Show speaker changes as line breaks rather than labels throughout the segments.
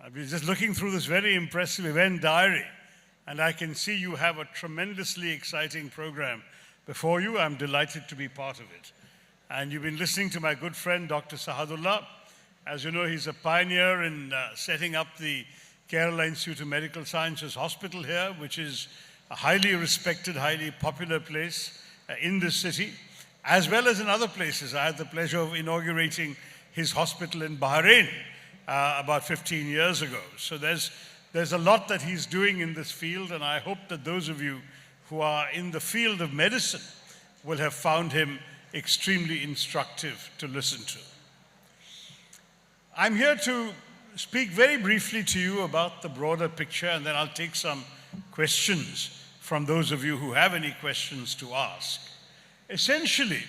I was just looking through this very impressive event diary, and I can see you have a tremendously exciting program before you. I'm delighted to be part of it. And you've been listening to my good friend, Dr. Sahadullah. As you know, he's a pioneer in setting up the Kerala Institute of Medical Sciences Hospital here, which is a highly respected, highly popular place in this city, as well as in other places. I had the pleasure of inaugurating his hospital in Bahrain about 15 years ago. So there's a lot that he's doing in this field, and I hope that those of you who are in the field of medicine will have found him extremely instructive to listen to. I'm here to speak very briefly to you about the broader picture, and then I'll take some questions from those of you who have any questions to ask. Essentially,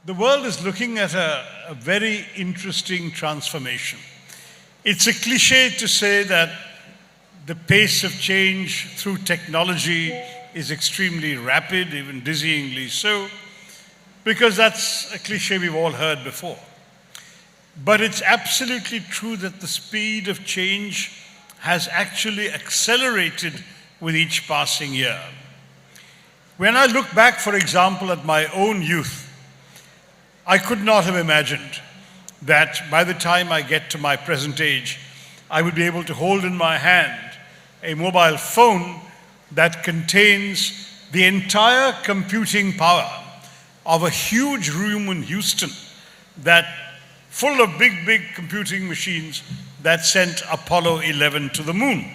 the world is looking at a very interesting transformation. It's a cliche to say that the pace of change through technology is extremely rapid, even dizzyingly so, because that's a cliche we've all heard before. But it's absolutely true that the speed of change has actually accelerated with each passing year. When I look back, for example, at my own youth, I could not have imagined that by the time I get to my present age, I would be able to hold in my hand a mobile phone that contains the entire computing power of a huge room in Houston that full of big computing machines that sent Apollo 11 to the moon.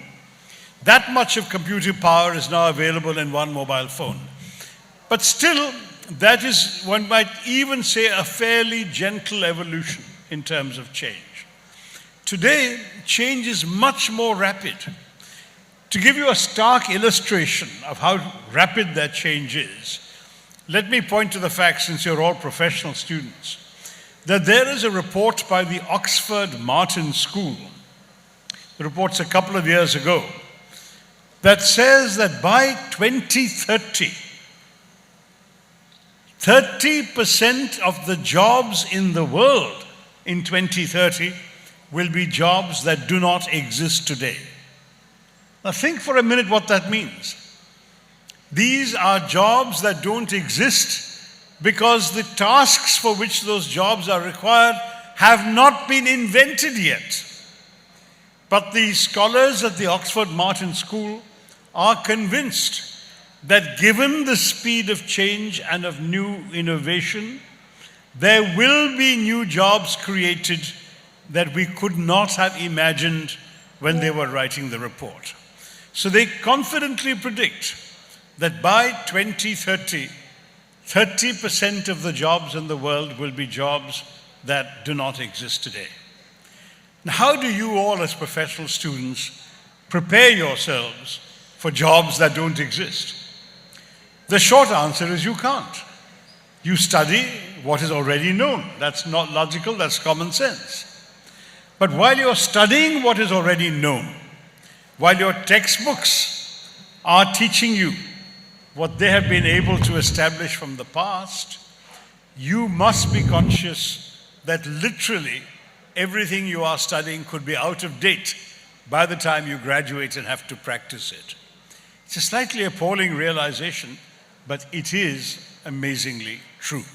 That much of computing power is now available in one mobile phone. But still, that is, one might even say, a fairly gentle evolution in terms of change. Today, change is much more rapid. To give you a stark illustration of how rapid that change is, let me point to the fact, since you're all professional students, that there is a report by the 𝗧𝗵𝗶𝗿𝘂𝗃 School, the report's a couple of years ago, that says that by 2030, 30% of the jobs in the world in 2030 will be jobs that do not exist today. Now think for a minute what that means. These are jobs that don't exist because the tasks for which those jobs are required have not been invented yet. But the scholars at the 𝗧𝗵𝗶𝗿𝘂𝗃 School are convinced that given the speed of change and of new innovation, there will be new jobs created that we could not have imagined when they were writing the report. So they confidently predict that by 2030, 30% of the jobs in the world will be jobs that do not exist today. Now, how do you all as professional students prepare yourselves for jobs that don't exist? The short answer is you can't. You study what is already known. That's not logical, that's common sense. But while you're studying what is already known, while your textbooks are teaching you what they have been able to establish from the past, you must be conscious that literally everything you are studying could be out of date by the time you graduate and have to practice it. It's a slightly appalling realization, but it is amazingly true.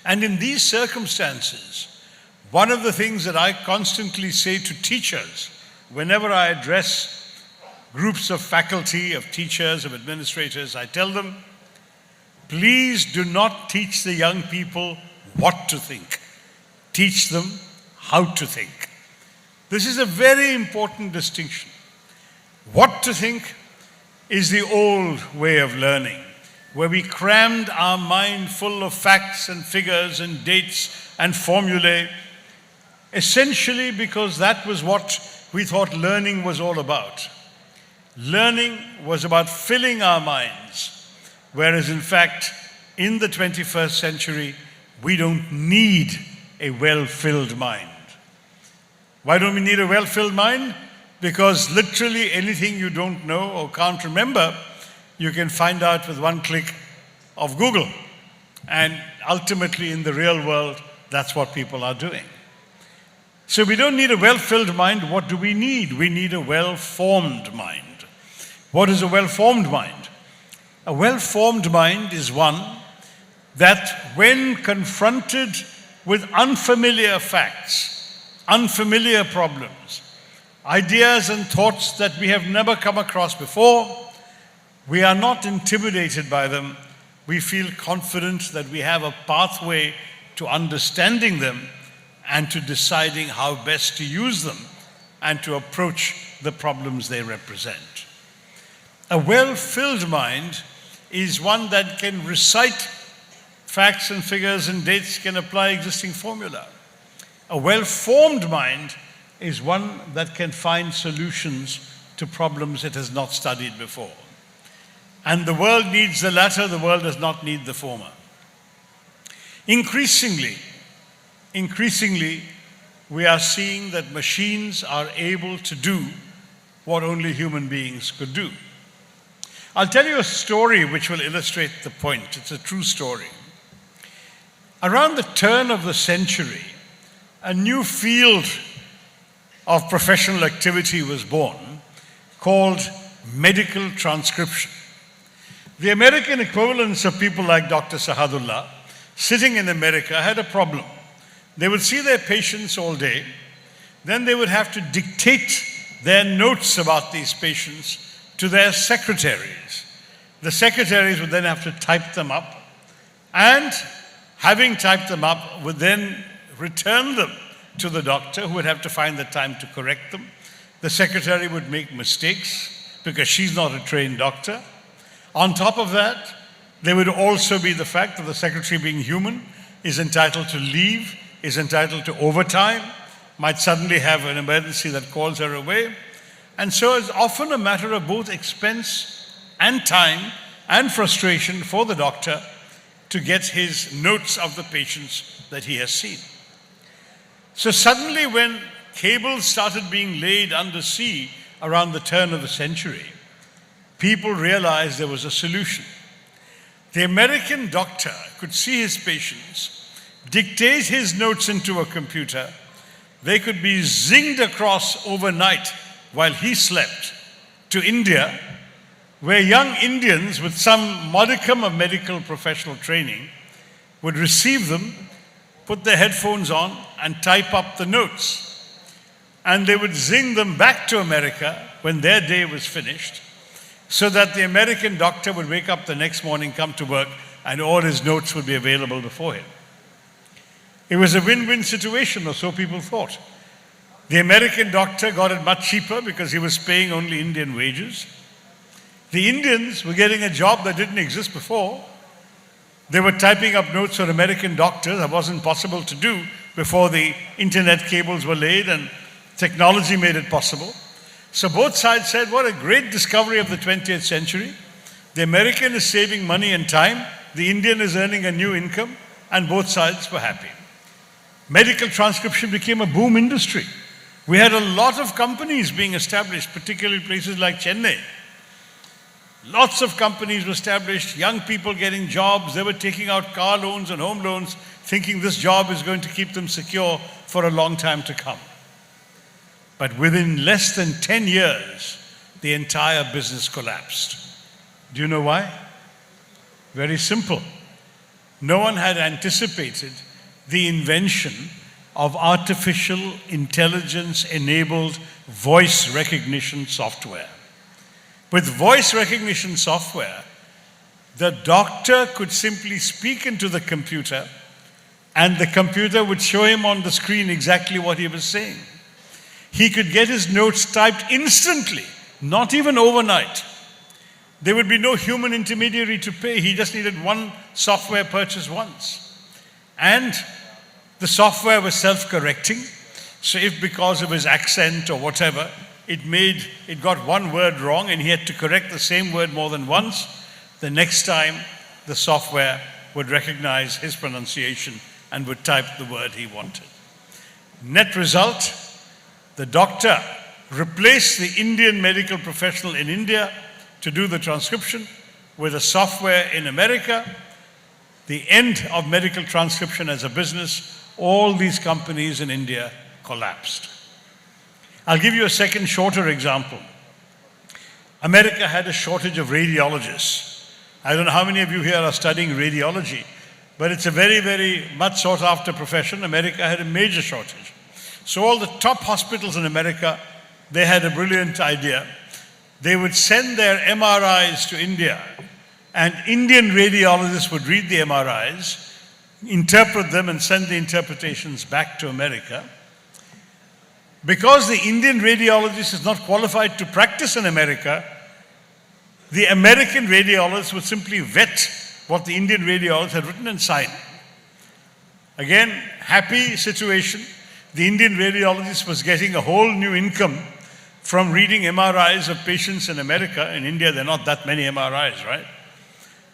And in these circumstances, one of the things that I constantly say to teachers whenever I address groups of faculty, of teachers, of administrators, I tell them, please do not teach the young people what to think. Teach them how to think. This is a very important distinction. What to think is the old way of learning, where we crammed our mind full of facts and figures and dates and formulae, essentially because that was what we thought learning was all about. Learning was about filling our minds, whereas in fact, in the 21st century, we don't need a well-filled mind. Why don't we need a well-filled mind? Because literally anything you don't know or can't remember, you can find out with one click of Google. And ultimately in the real world, that's what people are doing. So we don't need a well-filled mind. What do we need? We need a well-formed mind. What is a well-formed mind? A well-formed mind is one that when confronted with unfamiliar facts, unfamiliar problems, ideas and thoughts that we have never come across before, we are not intimidated by them. We feel confident that we have a pathway to understanding them and to deciding how best to use them and to approach the problems they represent. A well-filled mind is one that can recite facts and figures and dates, can apply existing formula. A well-formed mind is one that can find solutions to problems it has not studied before. And the world needs the latter, the world does not need the former. Increasingly, we are seeing that machines are able to do what only human beings could do. I'll tell you a story which will illustrate the point. It's a true story. Around the turn of the century, a new field of professional activity was born called medical transcription. The American equivalents of people like Dr. Sahadullah, sitting in America, had a problem. They would see their patients all day, then they would have to dictate their notes about these patients to their secretaries. The secretaries would then have to type them up, and having typed them up, would then return them to the doctor, who would have to find the time to correct them. The secretary would make mistakes because she's not a trained doctor. On top of that, there would also be the fact that the secretary, being human, is entitled to leave, is entitled to overtime, might suddenly have an emergency that calls her away. And so it's often a matter of both expense and time and frustration for the doctor to get his notes of the patients that he has seen. So suddenly, when cables started being laid undersea around the turn of the century, people realized there was a solution. The American doctor could see his patients, dictate his notes into a computer. They could be zinged across overnight while he slept to India, where young Indians with some modicum of medical professional training would receive them, put their headphones on, and type up the notes. And they would zing them back to America when their day was finished, so that the American doctor would wake up the next morning, come to work, and all his notes would be available before him. It was a win-win situation, or so people thought. The American doctor got it much cheaper because he was paying only Indian wages. The Indians were getting a job that didn't exist before. They were typing up notes for American doctors that wasn't possible to do before the internet cables were laid and technology made it possible. So both sides said, what a great discovery of the 20th century. The American is saving money and time, the Indian is earning a new income, and both sides were happy. Medical transcription became a boom industry. We had a lot of companies being established, particularly places like Chennai. Lots of companies were established, young people getting jobs. They were taking out car loans and home loans, thinking this job is going to keep them secure for a long time to come. But within less than 10 years, the entire business collapsed. Do you know why? Very simple. No one had anticipated the invention of artificial intelligence-enabled voice recognition software. With voice recognition software, the doctor could simply speak into the computer, and the computer would show him on the screen exactly what he was saying. He could get his notes typed instantly, not even overnight. There would be no human intermediary to pay. He just needed one software purchase once. And the software was self-correcting. So if because of his accent or whatever, it got one word wrong and he had to correct the same word more than once, the next time the software would recognize his pronunciation and would type the word he wanted. Net result, the doctor replaced the Indian medical professional in India to do the transcription with a software in America. The end of medical transcription as a business, all these companies in India collapsed. I'll give you a second shorter example. America had a shortage of radiologists. I don't know how many of you here are studying radiology, but it's a very, very much sought after profession. America had a major shortage. So all the top hospitals in America, they had a brilliant idea. They would send their MRIs to India, and Indian radiologists would read the MRIs, interpret them, and send the interpretations back to America. Because the Indian radiologist is not qualified to practice in America, the American radiologist would simply vet what the Indian radiologist had written and sign. Again, happy situation. The Indian radiologist was getting a whole new income from reading MRIs of patients in America. In India, there are not that many MRIs, right?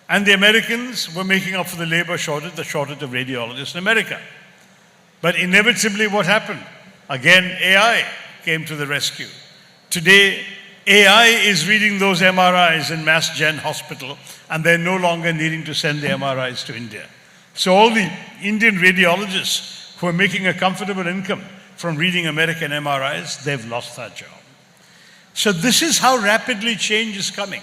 And the Americans were making up for the labor shortage, the shortage of radiologists in America. But inevitably, what happened? Again, AI came to the rescue. Today, AI is reading those MRIs in Mass Gen Hospital, and they're no longer needing to send the MRIs to India. So all the Indian radiologists who are making a comfortable income from reading American MRIs, they've lost that job. So this is how rapidly change is coming.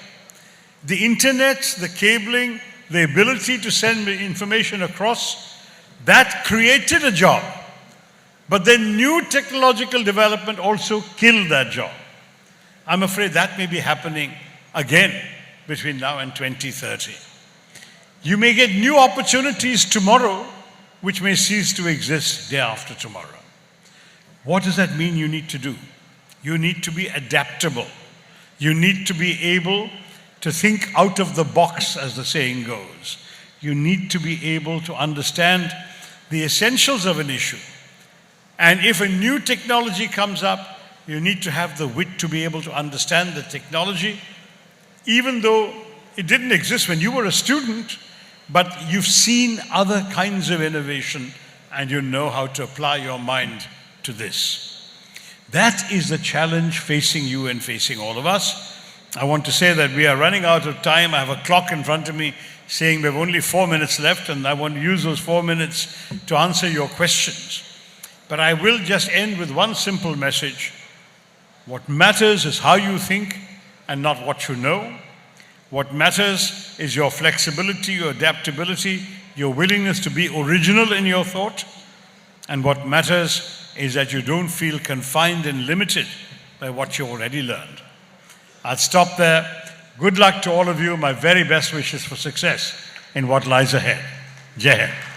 The internet, the cabling, the ability to send information across, that created a job. But then new technological development also killed that job. I'm afraid that may be happening again between now and 2030. You may get new opportunities tomorrow which may cease to exist day after tomorrow. What does that mean you need to do? You need to be adaptable. You need to be able to think out of the box, as the saying goes. You need to be able to understand the essentials of an issue. And if a new technology comes up, you need to have the wit to be able to understand the technology, even though it didn't exist when you were a student, but you've seen other kinds of innovation and you know how to apply your mind to this. That is the challenge facing you and facing all of us. I want to say that we are running out of time. I have a clock in front of me saying we have only 4 minutes left, and I want to use those 4 minutes to answer your questions. But I will just end with one simple message. What matters is how you think and not what you know. What matters is your flexibility, your adaptability, your willingness to be original in your thought. And what matters is that you don't feel confined and limited by what you already learned. I'll stop there. Good luck to all of you. My very best wishes for success in what lies ahead. Jai Hind.